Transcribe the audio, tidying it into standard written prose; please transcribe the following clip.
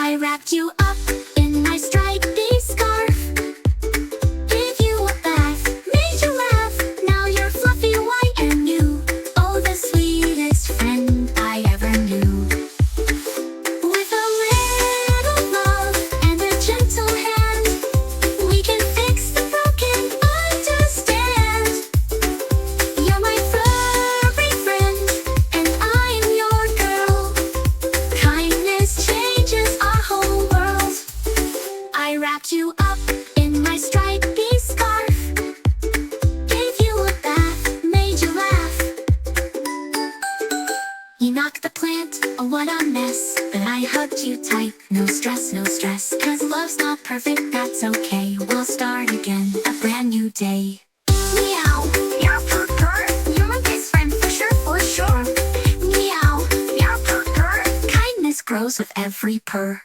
I wrapped you up in my stripy scarf, gave you a bath, made you laugh. Now you're fluffy, white, and new. Oh, the sweetest friend I ever knew. With a little love and a gentle hand, we can fix the broken, understand. You're my furry friend, and I'm your girl. Kindness changes our whole world. I wrapped you up in my stripy scarf, gave you a bath, made you laugh. You knocked the plant, oh what a mess, but I hugged you tight. No stress, no stress, 'cause love's not perfect, that's okay. We'll start again, a brand new day. Meow, meow purr purr, you're my best friend for sure, for sure. Meow, meow purr purr, kindness grows with every purr.